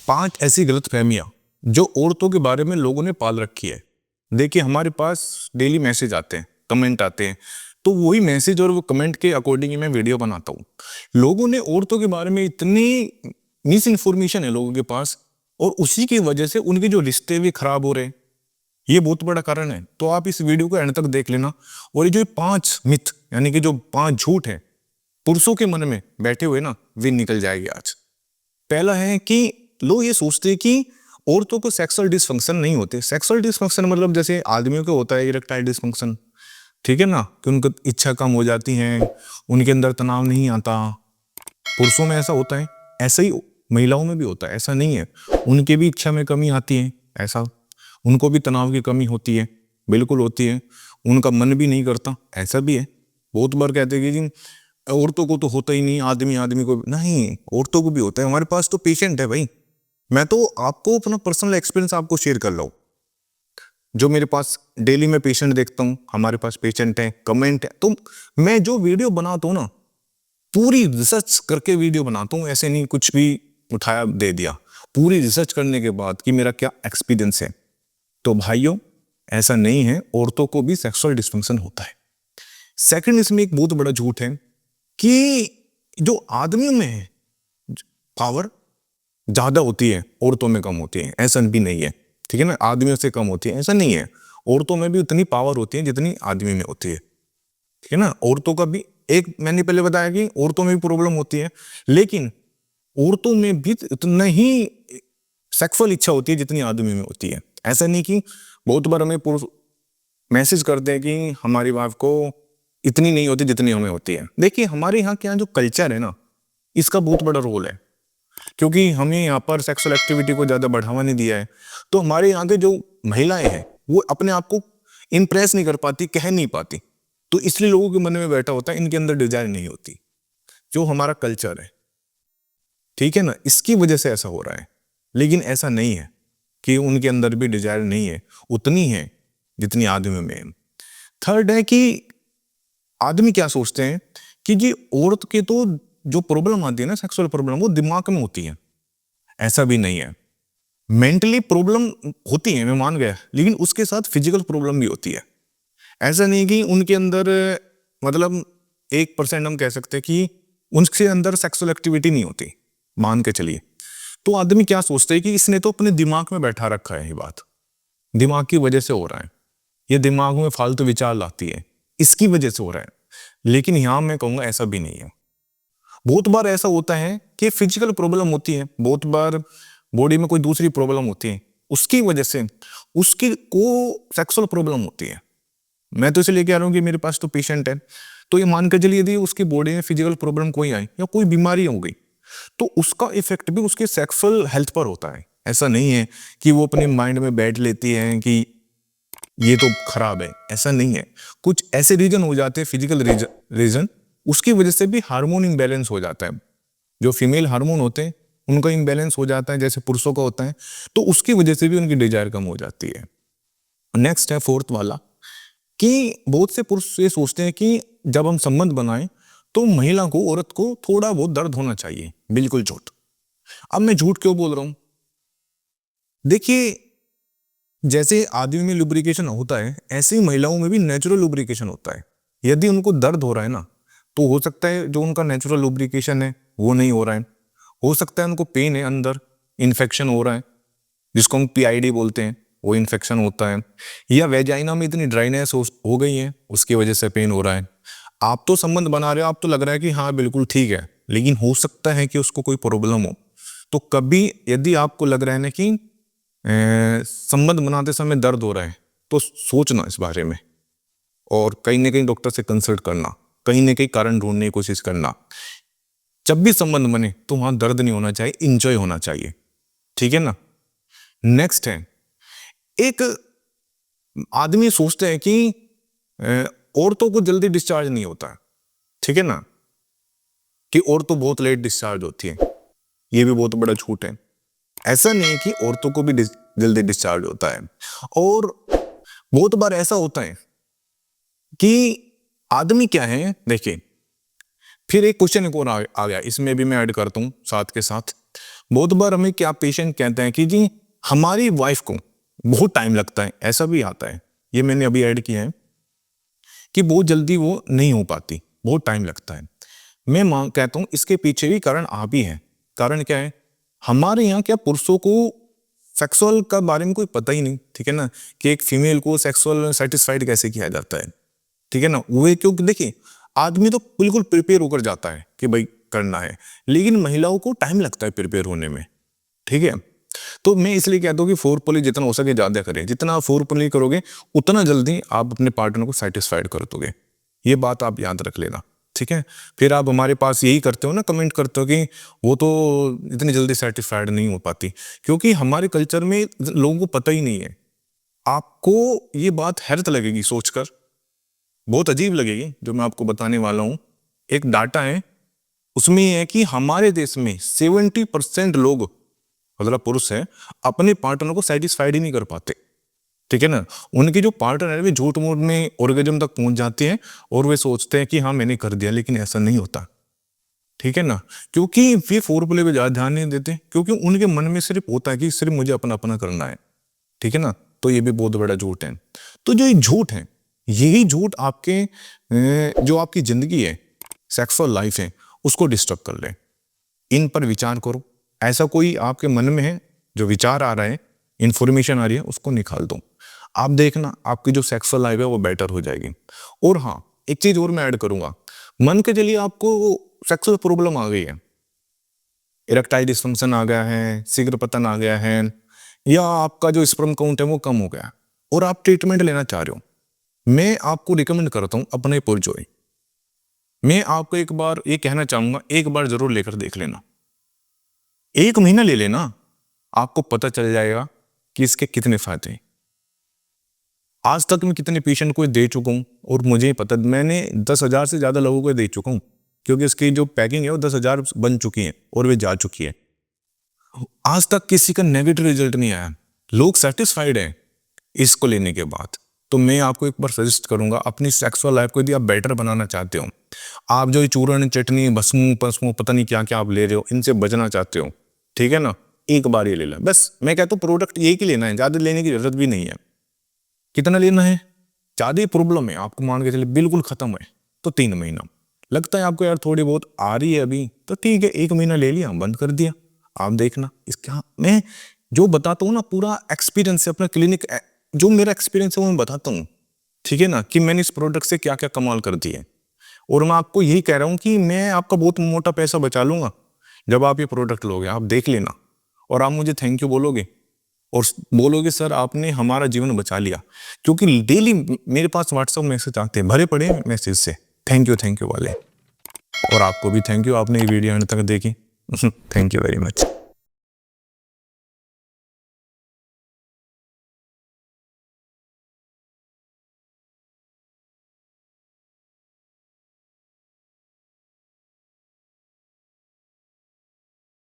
5 ऐसी गलतफहमियां जो औरतों के बारे में लोगों ने पाल रखी है। देखिए, हमारे पास डेली मैसेज आते हैं, कमेंट आते हैं, तो वही मैसेज और वो कमेंट के अकॉर्डिंग ही मैं वीडियो बनाता हूँ। लोगों ने औरतों के बारे में इतनी मिस इन्फॉर्मेशन है लोगों के पास, और उसी की वजह से उनके जो रिश्ते भी खराब हो रहे हैं। ये बहुत बड़ा कारण है। तो आप इस वीडियो को एंड तक देख लेना। और ये जो 5 मिथ यानी कि जो 5 झूठ है पुरुषों के मन में बैठे हुए ना, वे निकल जाएगी आज। पहला है कि लोग ये सोचते हैं कि औरतों को सेक्सुअल डिसफंक्शन नहीं होते। सेक्सुअल डिसफंक्शन मतलब जैसे आदमियों को होता है इरेक्टाइल डिसफंक्शन, ठीक है ना, कि उनको इच्छा कम हो जाती है, उनके अंदर तनाव नहीं आता। पुरुषों में ऐसा होता है, ऐसा ही महिलाओं में भी होता है, ऐसा नहीं है। उनके भी इच्छा में कमी आती है, ऐसा उनको भी तनाव की कमी होती है, बिल्कुल होती है। उनका मन भी नहीं करता, ऐसा भी है। बहुत बार कहते हैं कि जी औरतों को तो होता ही नहीं, आदमी आदमी को नहीं, औरतों को भी होता है। हमारे पास तो पेशेंट है भाई। मैं तो आपको अपना पर्सनल एक्सपीरियंस आपको शेयर कर रहा हूं। जो मेरे पास डेली में पेशेंट देखता हूं, हमारे पास पेशेंट है, कमेंट है, तो मैं जो वीडियो बनाता हूं ना, पूरी रिसर्च करके वीडियो बनाता हूं। ऐसे नहीं कुछ भी उठाया दे दिया, पूरी रिसर्च करने के बाद कि मेरा क्या एक्सपीरियंस है। तो भाइयों, ऐसा नहीं है, औरतों को भी सेक्सुअल डिस्फंक्शन होता है। सेकंड, इसमें एक बहुत बड़ा झूठ है कि जो आदमियों में है पावर ज्यादा होती है, औरतों में कम होती है। ऐसा भी नहीं है, ठीक है ना। आदमियों से कम होती है, ऐसा नहीं है। औरतों में भी उतनी पावर होती है जितनी आदमी में होती है, ठीक है ना। औरतों का भी एक, मैंने पहले बताया कि औरतों में भी प्रॉब्लम होती है, लेकिन औरतों में भी उतना ही सेक्सुअल इच्छा होती है जितनी आदमी में होती है। ऐसा नहीं कि बहुत बार हमें पुरुष मैसेज करते हैं कि हमारी वाइफ को इतनी नहीं होती जितनी हमें होती है। देखिए, हमारे यहाँ के यहाँ जो कल्चर है ना, इसका बहुत बड़ा रोल है, क्योंकि हमें यहाँ पर सेक्सुअल एक्टिविटी को ज्यादा बढ़ावा नहीं दिया है। तो हमारे यहाँ के जो महिलाएं हैं वो अपने आप को इंप्रेस नहीं कर पाती, कह नहीं पाती। तो इसलिए लोगों के मन में बैठा होता है, इनके अंदर डिजायर नहीं होती। जो हमारा कल्चर है, ठीक है ना, इसकी वजह से ऐसा हो रहा है। लेकिन ऐसा नहीं है कि उनके अंदर भी डिजायर नहीं है, उतनी है जितनी आदमी में है। थर्ड है कि आदमी क्या सोचते हैं कि जी औरत के तो जो प्रॉब्लम आती है ना, सेक्सुअल प्रॉब्लम, वो दिमाग में होती है। ऐसा भी नहीं है। मेंटली प्रॉब्लम होती है, मैं मान गया, लेकिन उसके साथ फिजिकल प्रॉब्लम भी होती है। ऐसा नहीं कि उनके अंदर, मतलब 1% हम कह सकते हैं कि उनके अंदर सेक्सुअल एक्टिविटी नहीं होती, मान के चलिए। तो आदमी क्या सोचता है कि इसने तो अपने दिमाग में बैठा रखा है, ये बात दिमाग की वजह से हो रहा है, ये दिमाग में फालतू विचार लाती है, इसकी वजह से हो रहा है। लेकिन यहां मैं कहूंगा ऐसा भी नहीं है। बहुत बार ऐसा होता है कि फिजिकल प्रॉब्लम होती है, बहुत बार बॉडी में कोई दूसरी प्रॉब्लम होती है, उसकी वजह से उसकी को सेक्सुअल प्रॉब्लम होती है। मैं तो इसलिए कह रहा हूं कि मेरे पास तो पेशेंट है, तो ये मान कर चलिए यदि उसकी बॉडी में फिजिकल प्रॉब्लम कोई आई या कोई बीमारी हो गई, तो उसका इफेक्ट भी उसके सेक्सुअल हेल्थ पर होता है। ऐसा नहीं है कि वो अपने माइंड में बैठ लेती है कि ये तो खराब है, ऐसा नहीं है। कुछ ऐसे रीजन हो जाते हैं, फिजिकल रीजन, उसकी वजह से भी हार्मोन इम्बैलेंस हो जाता है। जो फीमेल हार्मोन होते हैं उनका इम्बैलेंस हो जाता है, जैसे पुरुषों का होता है, तो उसकी वजह से भी उनकी डिजायर कम हो जाती है। नेक्स्ट है फोर्थ वाला, कि बहुत से पुरुष ये सोचते हैं कि जब हम संबंध बनाएं तो महिला को, औरत को थोड़ा बहुत दर्द होना चाहिए। बिल्कुल झूठ। अब मैं झूठ क्यों बोल रहा हूं? देखिए, जैसे आदमी में लुब्रिकेशन होता है, ऐसे ही महिलाओं में भी नेचुरल लुब्रिकेशन होता है। यदि उनको दर्द हो रहा है ना, तो हो सकता है जो उनका नेचुरल लुब्रिकेशन है वो नहीं हो रहा है। हो सकता है उनको पेन है, अंदर इन्फेक्शन हो रहा है, जिसको हम पीआईडी बोलते हैं, वो इन्फेक्शन होता है। या वेजाइना में इतनी ड्राइनेस हो गई है, उसकी वजह से पेन हो रहा है। आप तो संबंध बना रहे हो, आप तो लग रहा है कि हाँ बिल्कुल ठीक है, लेकिन हो सकता है कि उसको कोई प्रॉब्लम हो। तो कभी यदि आपको लग रहा है ना कि संबंध बनाते समय दर्द हो रहा है, तो सोचना इस बारे में, और कहीं ना कहीं डॉक्टर से कंसल्ट करना, कहीं ना कहीं कारण ढूंढने की कोशिश करना। जब भी संबंध बने तो वहां दर्द नहीं होना चाहिए, इंजॉय होना चाहिए, ठीक है ना। नेक्स्ट है, एक आदमी सोचते हैं कि औरतों को जल्दी डिस्चार्ज नहीं होता है, ठीक है ना, कि औरतों बहुत लेट डिस्चार्ज होती है। ये भी बहुत बड़ा झूठ है। ऐसा नहीं है कि औरतों को भी जल्दी डिस्चार्ज होता है। और बहुत बार ऐसा होता है कि आदमी क्या है, देखिए, फिर एक क्वेश्चन एक और आ गया, इसमें भी मैं ऐड करता हूं साथ के साथ। बहुत बार हमें क्या पेशेंट कहते हैं कि जी हमारी वाइफ को बहुत टाइम लगता है, ऐसा भी आता है, ये मैंने अभी ऐड किया है कि बहुत जल्दी वो नहीं हो पाती, बहुत टाइम लगता है। मैं कहता हूँ इसके पीछे भी कारण आप ही है। कारण क्या है, हमारे यहाँ क्या पुरुषों को सेक्सुअल का बारे में कोई पता ही नहीं, ठीक है ना, कि एक फीमेल को सेक्सुअल सेटिस्फाइड कैसे किया जाता है, ठीक है ना। वो क्योंकि देखिए आदमी तो बिल्कुल प्रिपेयर होकर जाता है कि भाई करना है, लेकिन महिलाओं को टाइम लगता है प्रिपेयर होने में, ठीक है। तो मैं इसलिए कहता हूँ कि फोर प्ले जितना हो सके ज्यादा करें, जितना आप फोर प्ले करोगे उतना जल्दी आप अपने पार्टनर को सेटिस्फाइड कर दोगे, ये बात आप याद रख लेना, ठीक है। फिर आप हमारे पास यही करते हो ना, कमेंट करते हो कि वो तो इतनी जल्दी सेटिस्फाइड नहीं हो पाती, क्योंकि हमारे कल्चर में लोगों को पता ही नहीं है। आपको ये बात हैरत लगेगी सोचकर, बहुत अजीब लगेगी जो मैं आपको बताने वाला हूं। एक डाटा है उसमें है कि हमारे देश में 70% लोग, मतलब पुरुष है, अपने पार्टनर को सेटिस्फाइड ही नहीं कर पाते, ठीक है ना। उनके जो पार्टनर है वे झूठ मूठ में ऑर्गेजम तक पहुंच जाते हैं और वे सोचते हैं कि हाँ मैंने कर दिया, लेकिन ऐसा नहीं होता, ठीक है ना। क्योंकि वे फोर प्ले पे ज्यादा ध्यान नहीं देते, क्योंकि उनके मन में सिर्फ होता है कि सिर्फ मुझे अपना अपना करना है, ठीक है ना। तो ये भी बहुत बड़ा झूठ है। तो जो ये झूठ है, यही झूठ आपके जो आपकी जिंदगी है, सेक्सुअल लाइफ है, उसको डिस्टर्ब कर ले। इन पर विचार करो। ऐसा कोई आपके मन में है जो विचार आ रहा है, इंफॉर्मेशन आ रही है, उसको निकाल दो। आप देखना आपकी जो सेक्सुअल लाइफ है वो बेटर हो जाएगी। और हाँ, एक चीज और मैं ऐड करूंगा, मन के चलिए आपको सेक्सुअल प्रॉब्लम आ गई है, इरेक्टाइल डिसफंक्शन आ गया है, शीघ्र पतन आ गया है, या आपका जो स्पर्म काउंट है वो कम हो गया और आप ट्रीटमेंट लेना चाह रहे हो, मैं आपको रिकमेंड करता हूं अपने पुरजोई। मैं आपको एक बार ये कहना चाहूंगा, एक बार जरूर लेकर देख लेना, 1 महीना ले लेना, आपको पता चल जाएगा कि इसके कितने फायदे हैं। आज तक मैं कितने पेशेंट को दे चुका हूं और मुझे पता, मैंने 10,000 से ज्यादा लोगों को दे चुका हूं, क्योंकि इसकी जो पैकिंग है वो 10,000 बन चुकी है और वे जा चुकी है। आज तक किसी का नेगेटिव रिजल्ट नहीं आया, लोग सेटिस्फाइड हैं इसको लेने के बाद। तो मैं आपको एक बार सजेस्ट करूंगा, अपनी सेक्सुअल लाइफ को यदि आप बेटर बनाना चाहते हो, आप जो चूर्ण चटनी भस्मू पसमू पता नहीं क्या क्या आप ले रहे हो, इनसे बचना चाहते हो, ठीक है ना, एक बार ये ले ला बस। मैं कहता हूँ प्रोडक्ट एक ही लेना है, ज्यादा लेने की जरूरत भी नहीं है। कितना लेना है, ज्यादा प्रॉब्लम है आपको, मान के चलिए बिल्कुल खत्म है तो 3 महीना। लगता है आपको यार थोड़ी बहुत आ रही है अभी, तो ठीक है 1 महीना ले लिया, बंद कर दिया। आप देखना इसका मैं जो बताता हूँ ना, पूरा एक्सपीरियंस है, अपना क्लिनिक जो मेरा एक्सपीरियंस है वो मैं बताता हूँ, ठीक है ना, कि मैंने इस प्रोडक्ट से क्या क्या कमाल कर दी है। और मैं आपको यही कह रहा हूँ कि मैं आपका बहुत मोटा पैसा बचा लूंगा जब आप ये प्रोडक्ट लोगे। आप देख लेना और आप मुझे थैंक यू बोलोगे और बोलोगे सर आपने हमारा जीवन बचा लिया, क्योंकि डेली मेरे पास व्हाट्सएप मैसेज आते हैं भरे पड़े मैसेज से थैंक यू वाले। और आपको भी थैंक यू, आपने ये वीडियो अंत तक देखी। Thank you very much.